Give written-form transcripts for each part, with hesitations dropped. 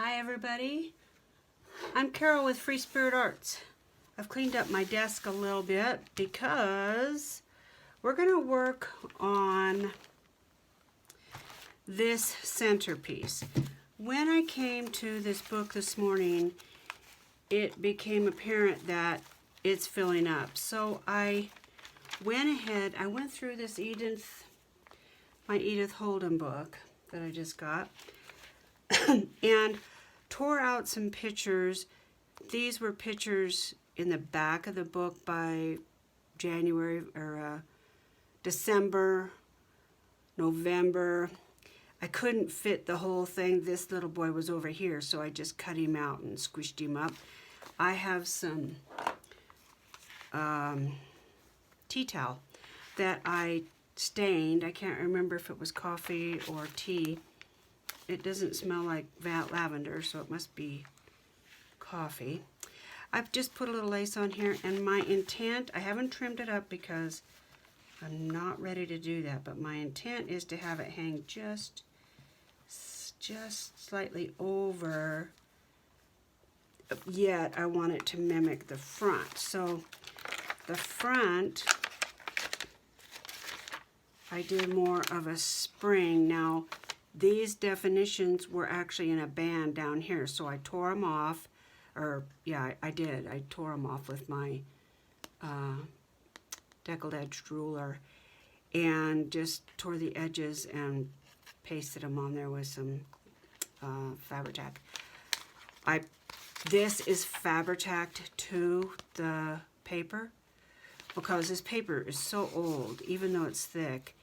Hi everybody, I'm Carol with Free Spirit Arts. I've cleaned up my desk a little bit because we're going to work on this centerpiece. When I came to this book this morning, it became apparent that it's filling up. So I went ahead, I went through this my Edith Holden book that I just got, and tore out some pictures. These were pictures in the back of the book by January or December, November. I couldn't fit the whole thing. This little boy was over here, so I just cut him out and squished him up. I have some tea towel that I stained. I can't remember if it was coffee or tea. It doesn't smell like lavender, so it must be coffee. I've just put a little lace on here, and my intent, I haven't trimmed it up because I'm not ready to do that, but my intent is to have it hang just slightly over, yet I want it to mimic the front. So the front, I did more of a spring. Now, these definitions were actually in a band down here, so I tore them off, or yeah, I did. I tore them off with my deckled edged ruler and just tore the edges and pasted them on there with some Fabri-Tac. This is Fabri-Tacked to the paper because this paper is so old, even though it's thick.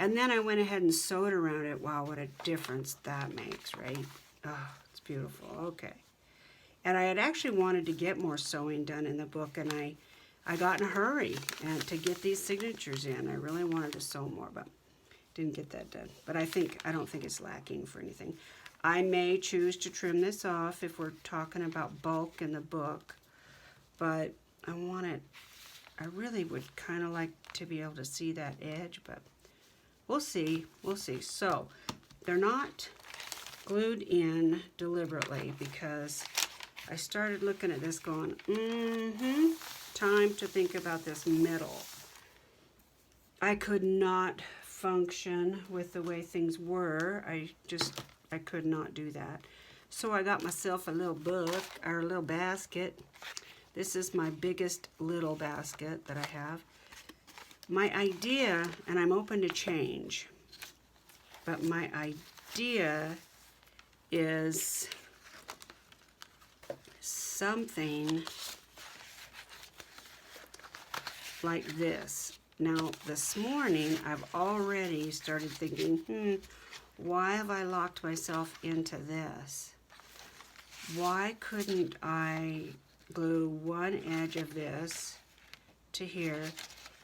And then I went ahead and sewed around it. Wow, what a difference that makes, right? Oh, it's beautiful. Okay. And I had actually wanted to get more sewing done in the book, and I got in a hurry and to get these signatures in. I really wanted to sew more, but didn't get that done. But I don't think it's lacking for anything. I may choose to trim this off if we're talking about bulk in the book, but I really would kind of like to be able to see that edge, but we'll see. We'll see. So they're not glued in deliberately because I started looking at this going, time to think about this middle. I could not function with the way things were. I could not do that. So I got myself a little book, or a little basket. This is my biggest little basket that I have. My idea, and I'm open to change, but my idea is something like this. Now, this morning, I've already started thinking, why have I locked myself into this? Why couldn't I glue one edge of this to here,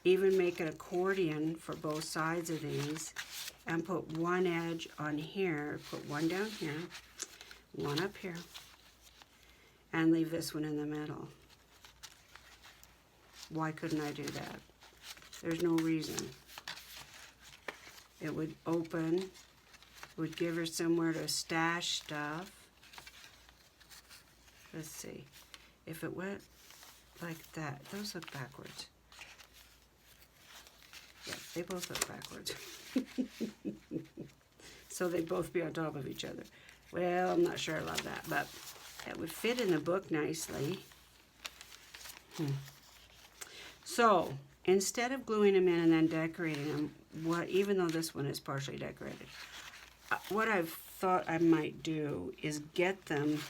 even make an accordion for both sides of these, and put one edge on here, put one down here, one up here, and leave this one in the middle? Why couldn't I do that? There's no reason. It would open, would give her somewhere to stash stuff. Let's see. If it went like that, those look backwards. Yeah, they both look backwards. So they'd both be on top of each other. Well, I'm not sure I love that, but that would fit in the book nicely. So, instead of gluing them in and then decorating them, even though this one is partially decorated, what I've thought I might do is get them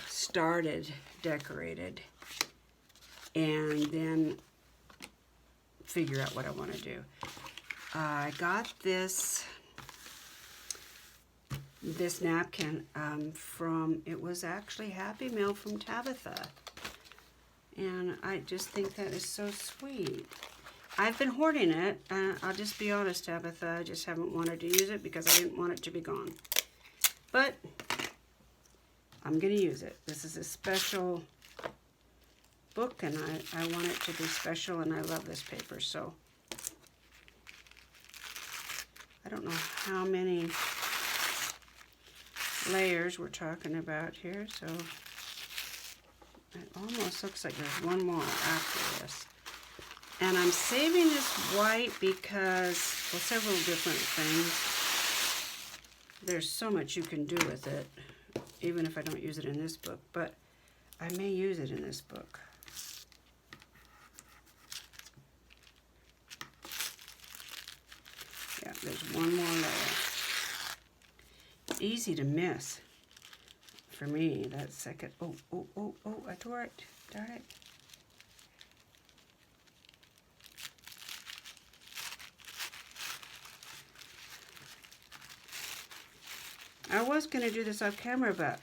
started decorated and then figure out what I want to do. I got this napkin from, it was actually Happy Mail from Tabitha, and I just think that is so sweet. I've been hoarding it, I'll just be honest, Tabitha, I just haven't wanted to use it because I didn't want it to be gone. But I'm going to use it. This is a special book, and I want it to be special, and I love this paper, so I don't know how many layers we're talking about here, so it almost looks like there's one more after this. And I'm saving this white because, well, several different things. There's so much you can do with it, even if I don't use it in this book, but I may use it in this book. Yeah, there's one more layer. It's easy to miss. For me, that second, oh, I tore it, darn it. I was going to do this off camera, but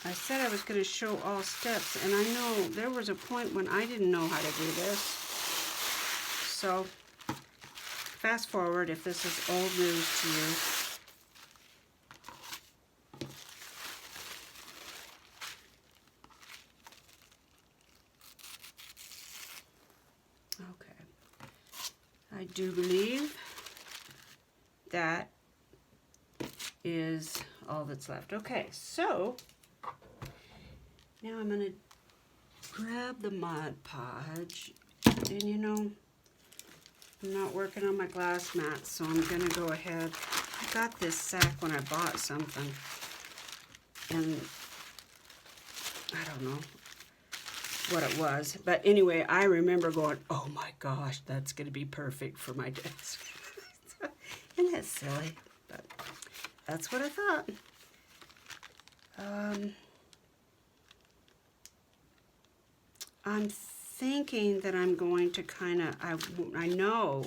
I said I was going to show all steps, and I know there was a point when I didn't know how to do this. So, fast forward if this is old news to you. I do believe that is all that's left. Okay, so now I'm going to grab the Mod Podge, and you know, I'm not working on my glass mats, so I'm going to go ahead. I got this sack when I bought something, and I don't know what it was, but anyway, I remember going, oh my gosh, that's going to be perfect for my desk. Isn't that silly? But that's what I thought. I'm thinking that I'm going to kind of, I know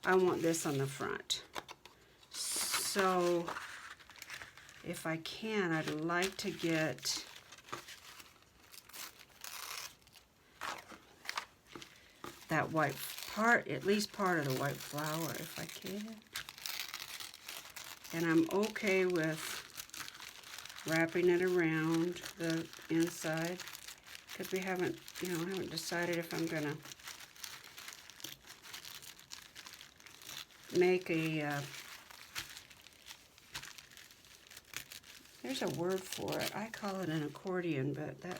I want this on the front. So if I can, I'd like to get that white part, at least part of the white flower if I can. And I'm okay with wrapping it around the inside because we haven't, you know, haven't decided if I'm gonna make a, there's a word for it. I call it an accordion, but that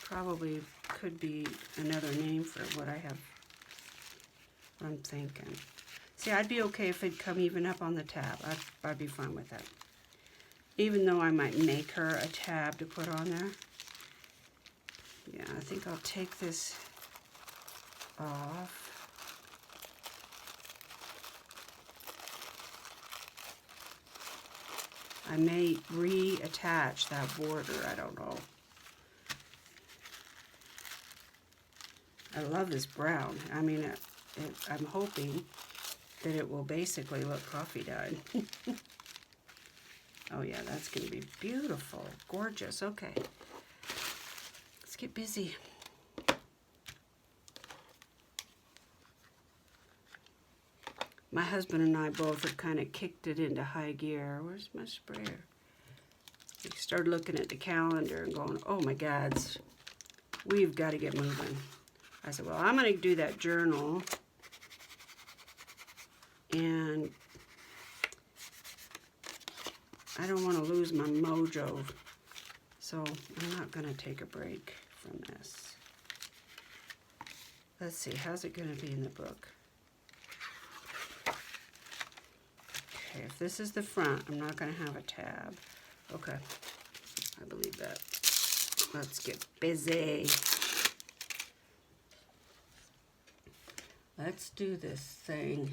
probably could be another name for what I have, what I'm thinking. See, I'd be okay if it'd come even up on the tab. I'd be fine with that. Even though I might make her a tab to put on there. Yeah, I think I'll take this off. I may reattach that border, I don't know. I love this brown. I mean, I'm hoping that it will basically look coffee dyed. Oh yeah, that's going to be beautiful, gorgeous. Okay, let's get busy. My husband and I both have kind of kicked it into high gear. Where's my sprayer? We started looking at the calendar and going, oh my God, we've got to get moving. I said, well, I'm going to do that journal. And I don't want to lose my mojo. So I'm not going to take a break from this. Let's see, how's it going to be in the book? Okay, if this is the front, I'm not going to have a tab. Okay, I believe that. Let's get busy. Let's do this thing.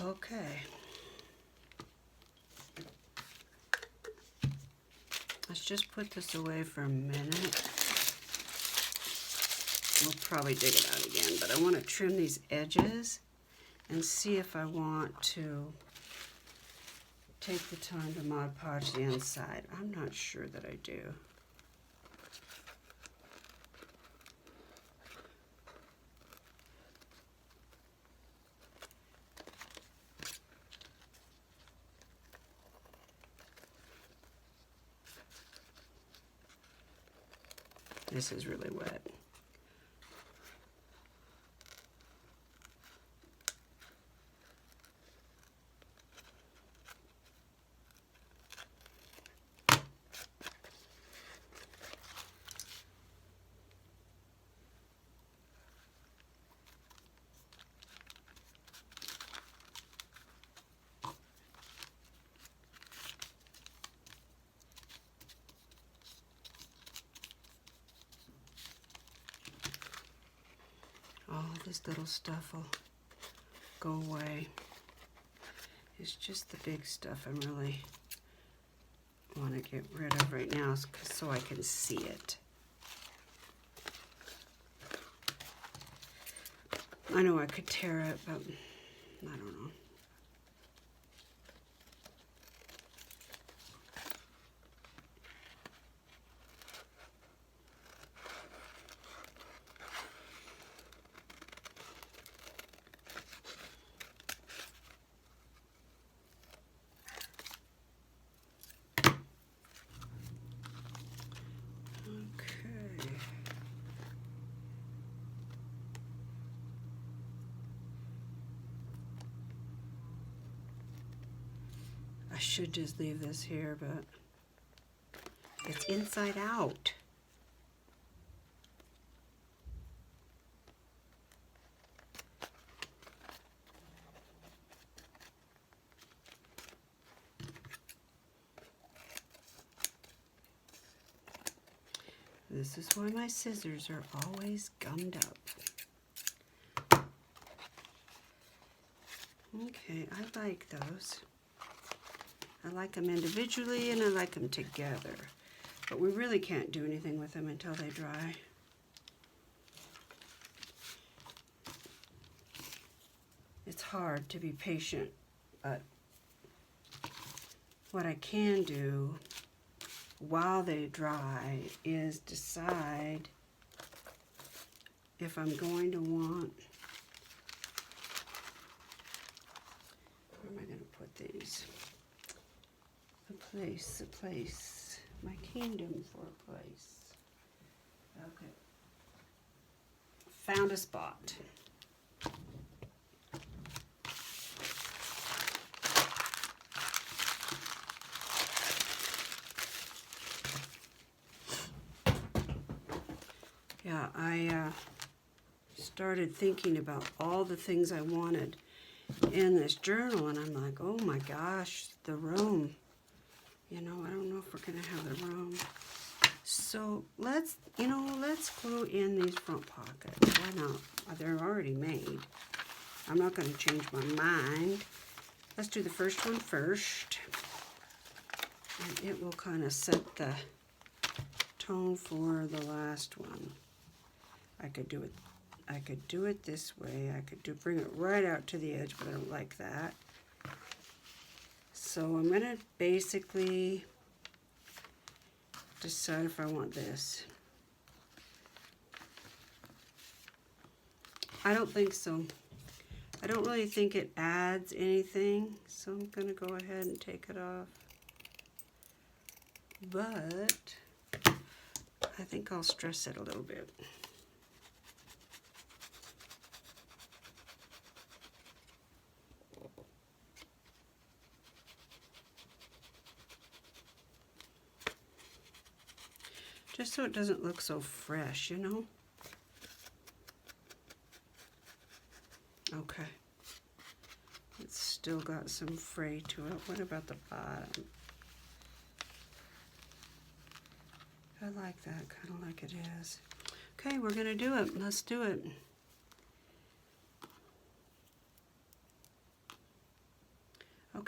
Okay. Let's just put this away for a minute. We'll probably dig it out again, but I want to trim these edges and see if I want to take the time to Mod Podge the inside. I'm not sure that I do. This is really wet. All this little stuff will go away. It's just the big stuff I really want to get rid of right now so I can see it. I know I could tear it, but I don't know. I should just leave this here, but it's inside out. This is why my scissors are always gummed up. Okay, I like those. I like them individually and I like them together. But we really can't do anything with them until they dry. It's hard to be patient, but what I can do while they dry is decide if I'm going to want, where am I going to put these? A place, my kingdom for a place. Okay. Found a spot. Yeah, I started thinking about all the things I wanted in this journal, and I'm like, oh my gosh, the room. You know, I don't know if we're gonna have the room. So let's glue in these front pockets. Why not? They're already made. I'm not gonna change my mind. Let's do the first one first. And it will kind of set the tone for the last one. I could do it this way. I could bring it right out to the edge, but I don't like that. So I'm going to basically decide if I want this. I don't think so. I don't really think it adds anything, so I'm going to go ahead and take it off. But I think I'll stress it a little bit. Just so it doesn't look so fresh, you know? Okay. It's still got some fray to it. What about the bottom? I like that, kind of like it is. Okay, we're gonna do it. Let's do it.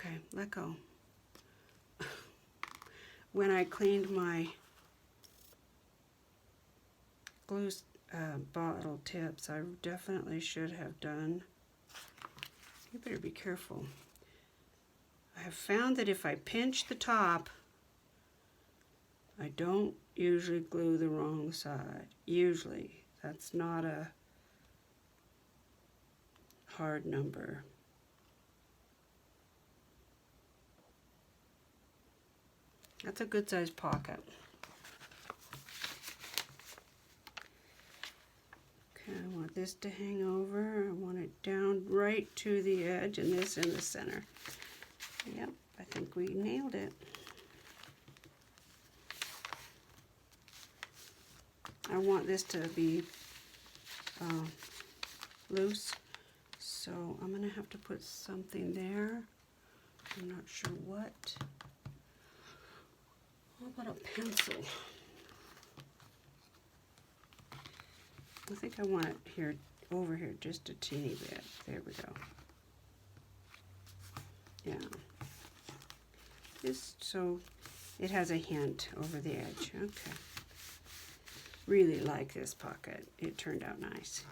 Okay, let go. When I cleaned my glue bottle tips, I definitely should have done. You better be careful. I have found that if I pinch the top, I don't usually glue the wrong side. Usually. That's not a hard number. That's a good sized pocket. Okay, I want this to hang over. I want it down right to the edge and this in the center. Yep, I think we nailed it. I want this to be loose, so I'm going to have to put something there. I'm not sure what. How about a pencil? I think I want it here, over here, just a teeny bit. There we go. Yeah. Just so it has a hint over the edge. Okay. Really like this pocket. It turned out nice.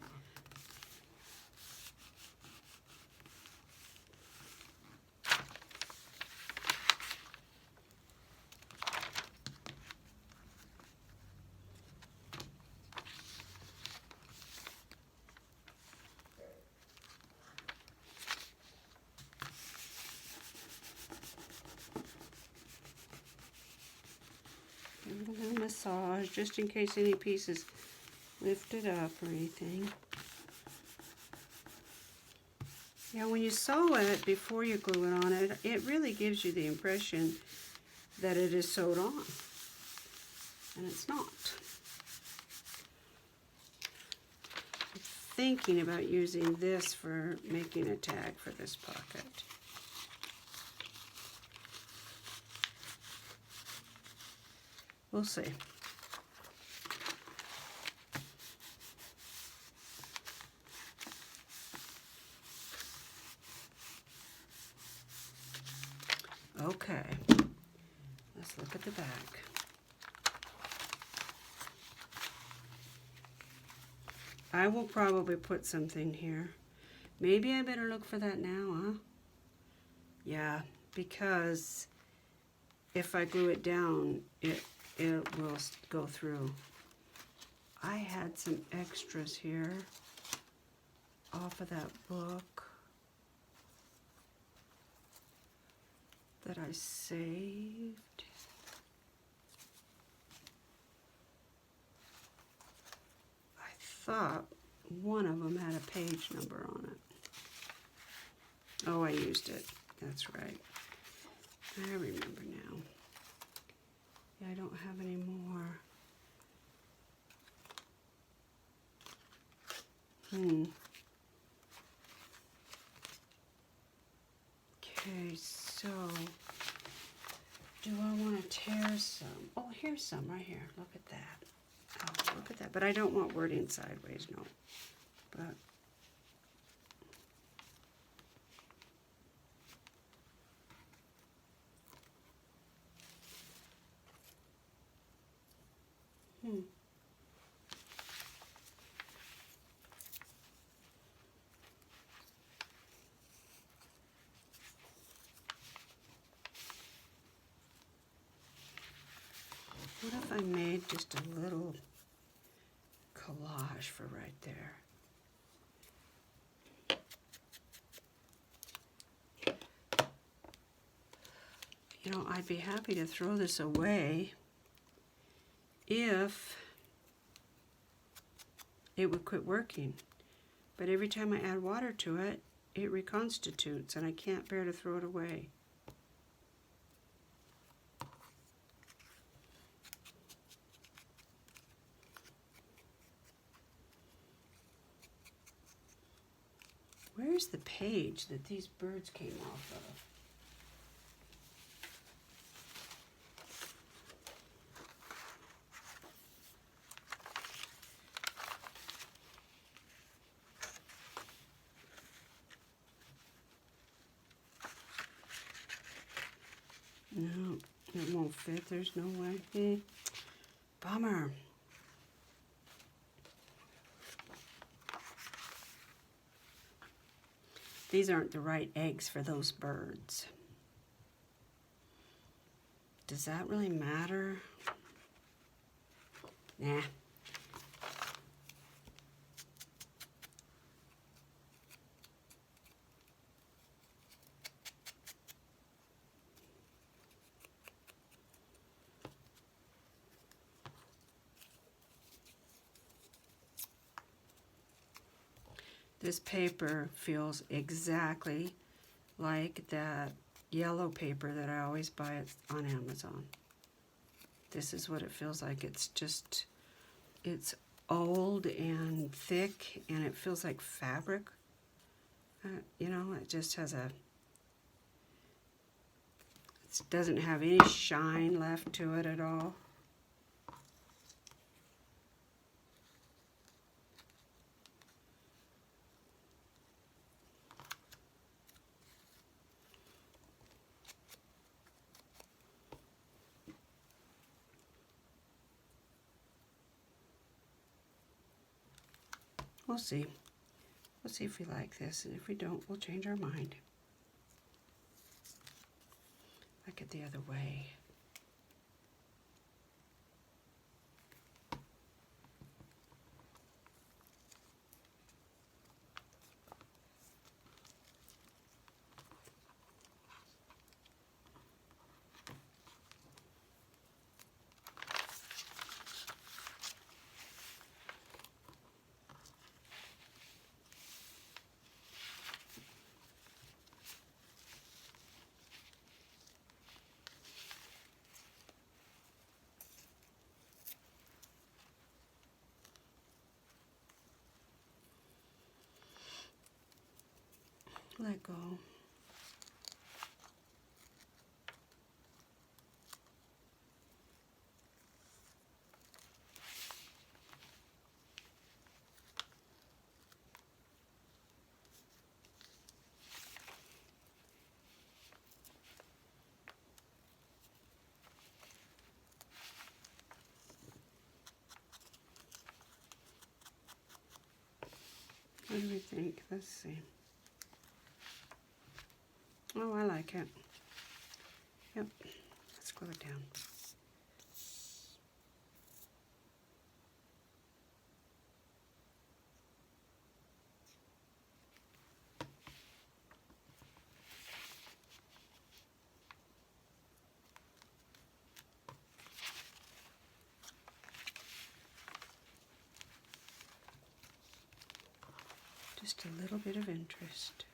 Give it a little massage just in case any pieces lifted up or anything. Yeah, when you sew it before you glue it on, it really gives you the impression that it is sewed on. And it's not. I'm thinking about using this for making a tag for this pocket. We'll see. Okay, let's look at the back. I will probably put something here. Maybe I better look for that now, huh? Yeah, because if I glue it down, it will go through. I had some extras here off of that book that I saved. I thought one of them had a page number on it. Oh, I used it. That's right. I remember now. Yeah, I don't have any more. Okay, so do I want to tear some? Oh, here's some right here. Look at that. Oh, look at that. But I don't want wording sideways, no. But what if I made just a little collage for right there? You know, I'd be happy to throw this away if it would quit working. But every time I add water to it, it reconstitutes, and I can't bear to throw it away. Where's the page that these birds came off of? No, it won't fit. There's no way. Bummer. These aren't the right eggs for those birds. Does that really matter? Nah. This paper feels exactly like that yellow paper that I always buy on Amazon. This is what it feels like. It's old and thick, and it feels like fabric. You know, it just has it doesn't have any shine left to it at all. We'll see. We'll see if we like this, and if we don't, we'll change our mind. Like it the other way. Let go. What do we think? Let's see. Oh, I like it. Yep. Let's glue it down. Just a little bit of interest.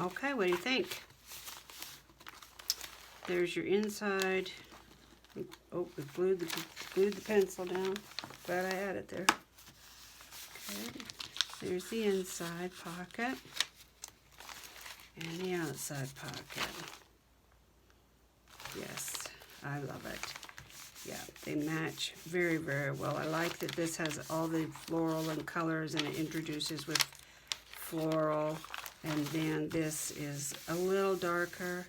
Okay, what do you think? There's your inside. Oh, it glued the pencil down. Glad I had it there. Okay, there's the inside pocket and the outside pocket. Yes, I love it. Yeah, they match very, very well. I like that this has all the floral and colors, and it introduces with floral. And then this is a little darker,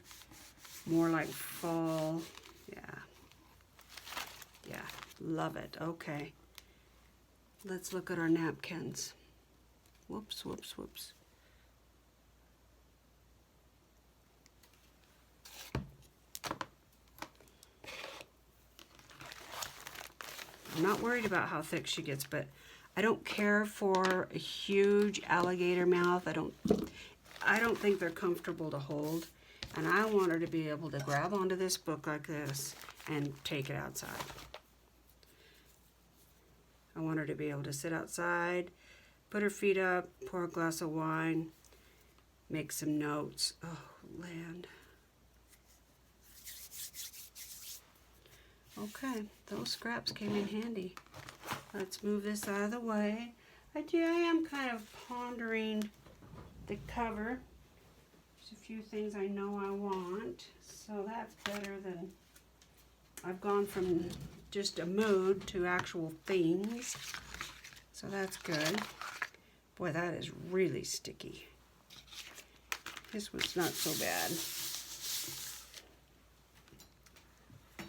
more like fall. Yeah, love it. Okay, let's look at our napkins. Whoops, whoops, whoops. I'm not worried about how thick she gets, but I don't care for a huge alligator mouth. I don't think they're comfortable to hold, and I want her to be able to grab onto this book like this and take it outside. I want her to be able to sit outside, put her feet up, pour a glass of wine, make some notes. Oh, land. Okay, those scraps came in handy. Let's move this out of the way. I am kind of pondering the cover. There's a few things I know I want, so that's better than, I've gone from just a mood to actual things, so that's good. Boy, that is really sticky. This one's not so bad.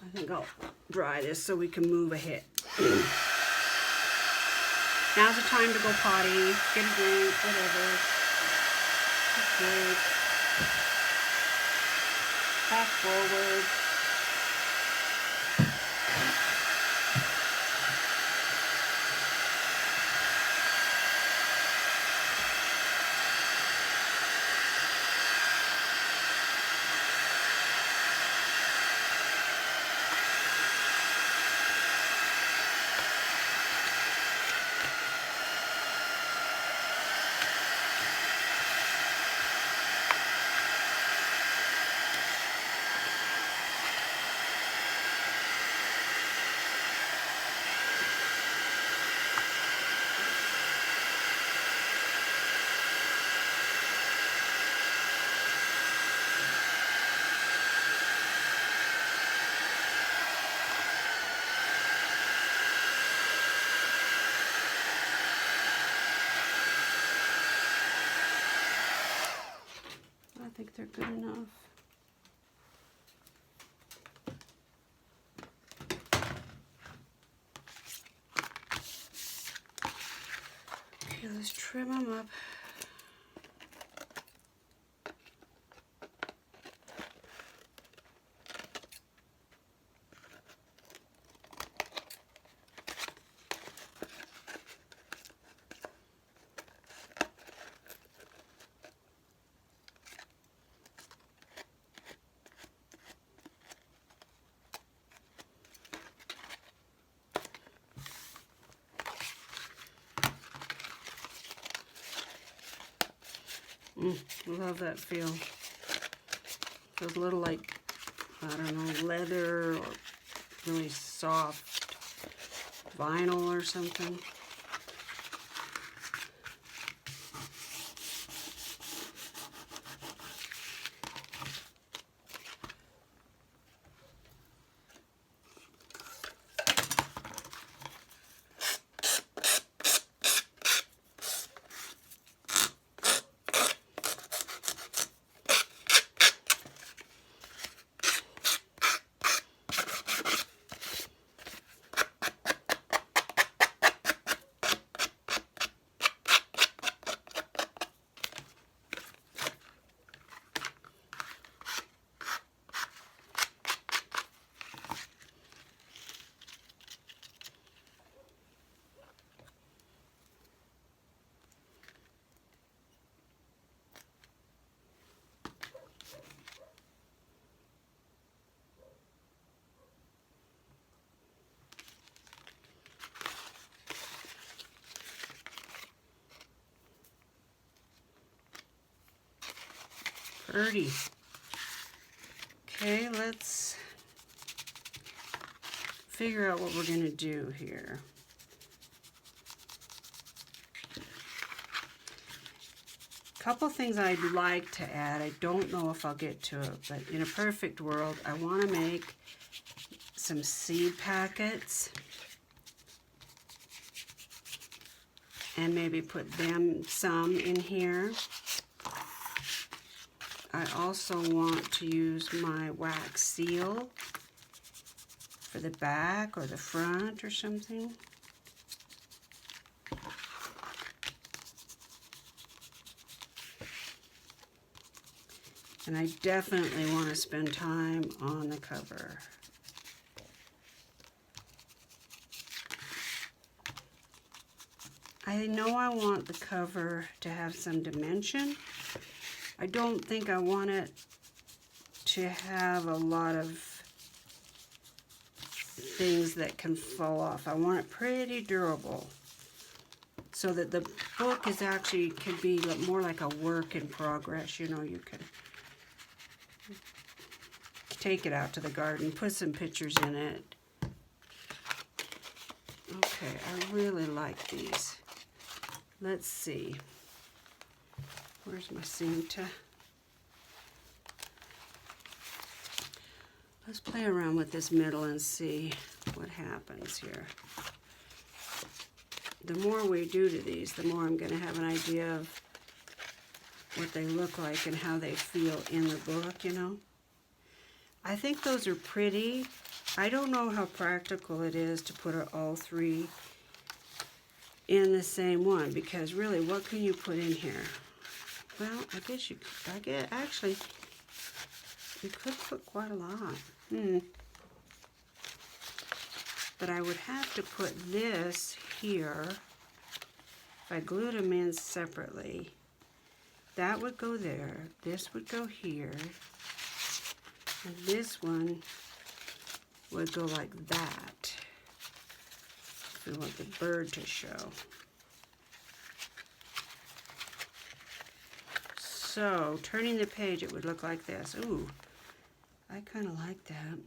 I think I'll dry this so we can move ahead. Now's the time to go potty, get a drink, whatever. Okay. Fast forward. I think they're good enough. Okay, let's trim them up. Love that feel. Feels a little like, I don't know, leather or really soft vinyl or something. pretty. Okay, let's figure out what we're going to do here. Couple things I'd like to add. I don't know if I'll get to it, but in a perfect world, I want to make some seed packets and maybe put them some in here. I also want to use my wax seal for the back or the front or something. And I definitely want to spend time on the cover. I know I want the cover to have some dimension. I don't think I want it to have a lot of things that can fall off. I want it pretty durable so that the book is actually could be more like a work in progress. You know, you can take it out to the garden, put some pictures in it. Okay, I really like these. Let's see. Where's my Cinta? Let's play around with this middle and see what happens here. The more we do to these, the more I'm going to have an idea of what they look like and how they feel in the book, you know. I think those are pretty. I don't know how practical it is to put all three in the same one, because really, what can you put in here? Well, actually, you could put quite a lot. But I would have to put this here. If I glued them in separately, that would go there, this would go here, and this one would go like that. If we want the bird to show. So, turning the page, it would look like this. Ooh, I kind of like that.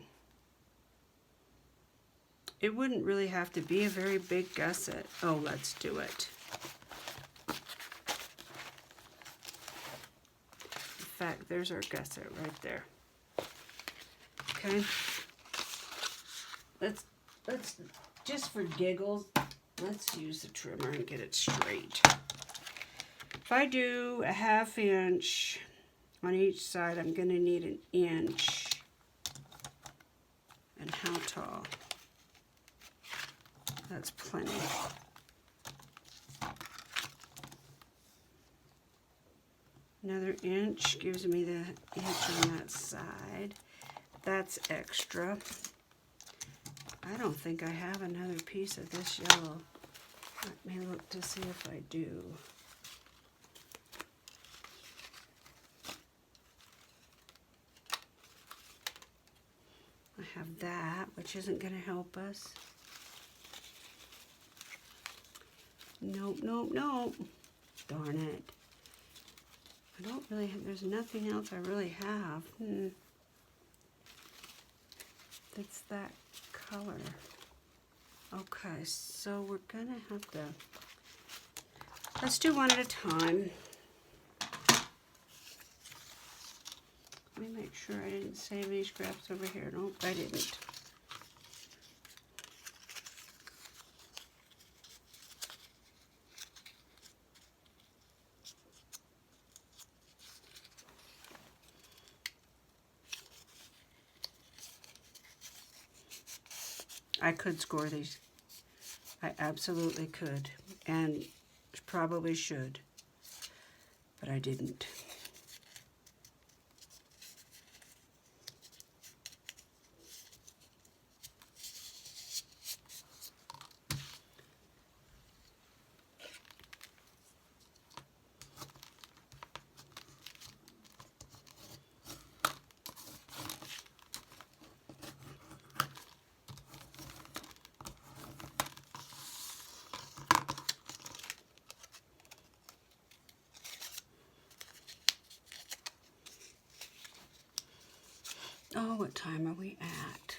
It wouldn't really have to be a very big gusset. Oh, let's do it. In fact, there's our gusset right there. Okay. Let's just for giggles, let's use the trimmer and get it straight. If I do a 1/2 inch on each side, I'm going to need 1 inch. And how tall? That's plenty. Another inch gives me the inch on that side. That's extra. I don't think I have another piece of this yellow. Let me look to see if I do. I have that, which isn't going to help us. Nope, nope, nope. Darn it. I don't really have, there's nothing else I really have. That's that color. Okay, so we're gonna have to, let's do one at a time. Let me make sure I didn't save any scraps over here. Nope, I didn't. I could score these. I absolutely could, and probably should, but I didn't. Oh, what time are we at?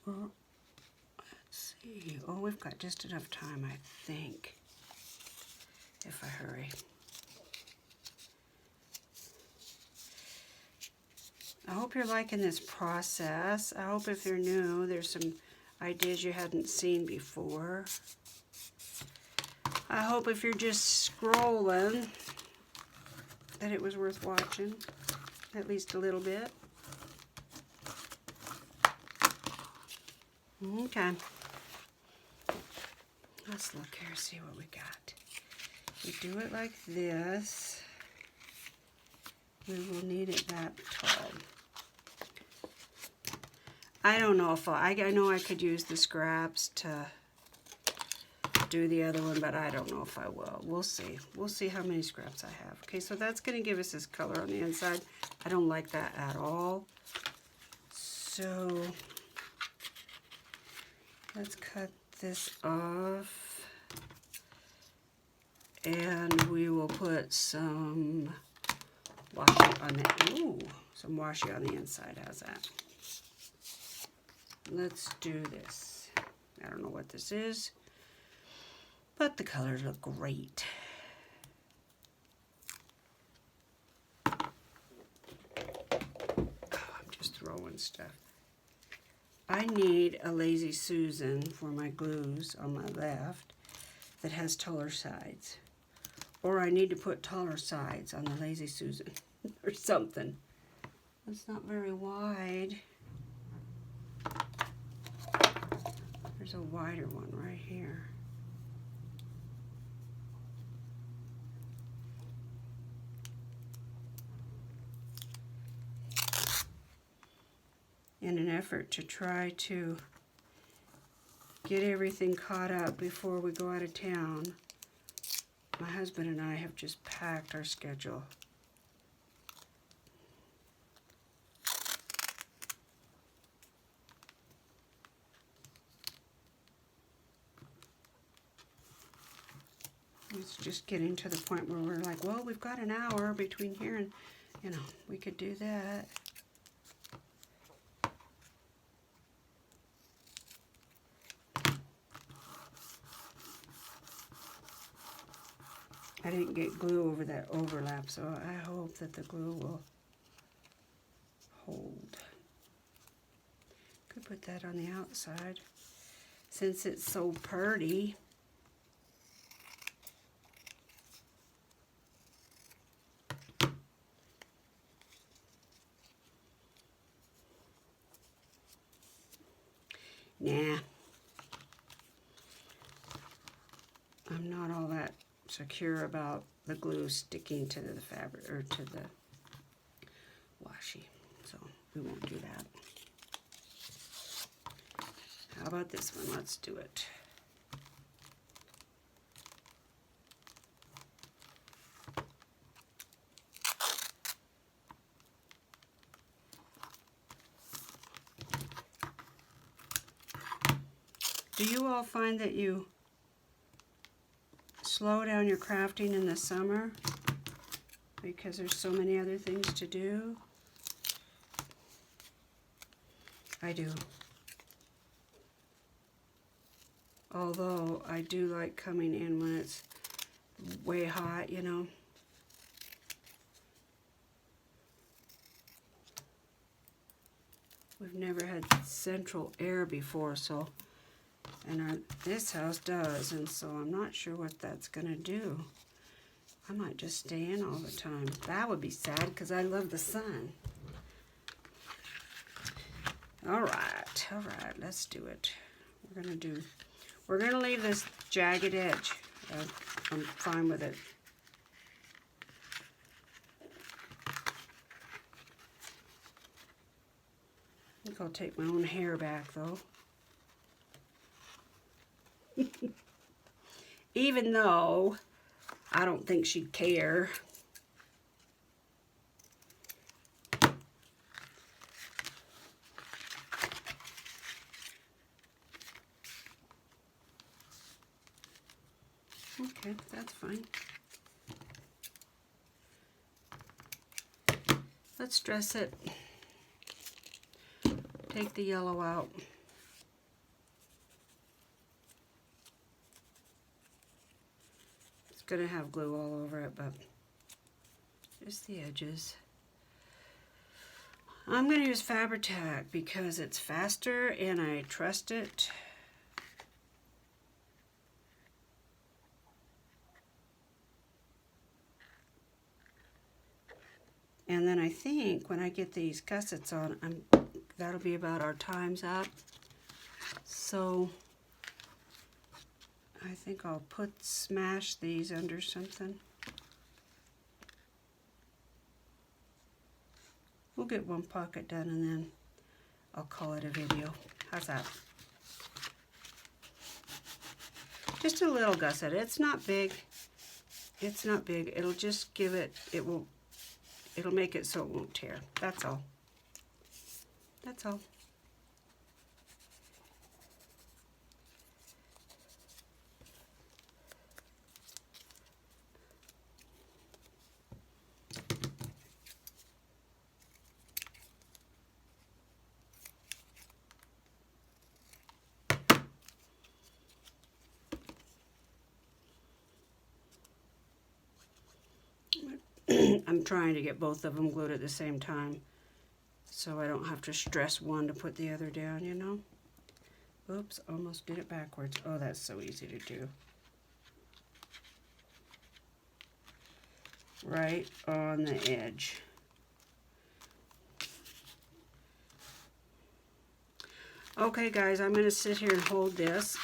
Well, let's see. Oh, we've got just enough time, I think, if I hurry. I hope you're liking this process. I hope if you're new, there's some ideas you hadn't seen before. I hope if you're just scrolling, that it was worth watching, at least a little bit. Okay. Let's look here, see what we got. We do it like this. We will need it that tall. I don't know if I know I could use the scraps to do the other one, but I don't know if I will. We'll see. We'll see how many scraps I have. Okay, so that's going to give us this color on the inside. I don't like that at all. So let's cut this off. And we will put some washi on the, ooh, some washi on the inside. How's that? Let's do this. I don't know what this is, but the colors look great. Oh, I'm just throwing stuff. I need a Lazy Susan for my glues on my left that has taller sides. Or I need to put taller sides on the Lazy Susan or something. It's not very wide. There's a wider one right here. In an effort to try to get everything caught up before we go out of town, my husband and I have just packed our schedule. It's just getting to the point where we're like, well, we've got an hour between here and, you know, we could do that. I didn't get glue over that overlap, so I hope that the glue will hold. Could put that on the outside since it's so pretty. Nah. I'm not all that secure about the glue sticking to the fabric or to the washi, so we won't do that. How about this one? Let's do it. Do you all find that you slow down your crafting in the summer because there's so many other things to do? I do. Although I do like coming in when it's way hot, you know. We've never had central air before, so, and this house does, and so I'm not sure what that's gonna do. I might just stay in all the time. That would be sad because I love the sun. All right, let's do it. We're gonna leave this jagged edge. I'm fine with it. I think I'll take my own hair back though. Even though I don't think she'd care. Okay, that's fine. let's dress it. Take the yellow out. It's gonna have glue all over it, but just the edges. I'm gonna use Fabri-Tac because it's faster and I trust it. And then I think when I get these gussets on, that'll be about our time's up. So I think I'll smash these under something. We'll get one pocket done and then I'll call it a video. How's that? Just a little gusset. It's not big. It's not big. It'll just give it, it'll make it so it won't tear. That's all. That's all. I'm trying to get both of them glued at the same time so I don't have to stress one to put the other down, you know? Oops, almost did it backwards. Oh, that's so easy to do. Right on the edge. Okay, guys, I'm going to sit here and hold this.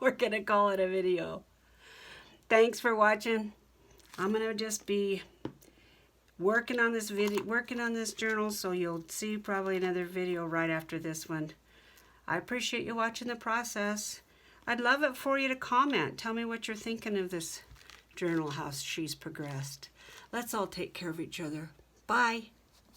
We're going to call it a video. Thanks for watching. I'm going to just be working on this journal, so you'll see probably another video right after this one. I appreciate you watching the process. I'd love it for you to comment. Tell me what you're thinking of this journal, how she's progressed. Let's all take care of each other. Bye.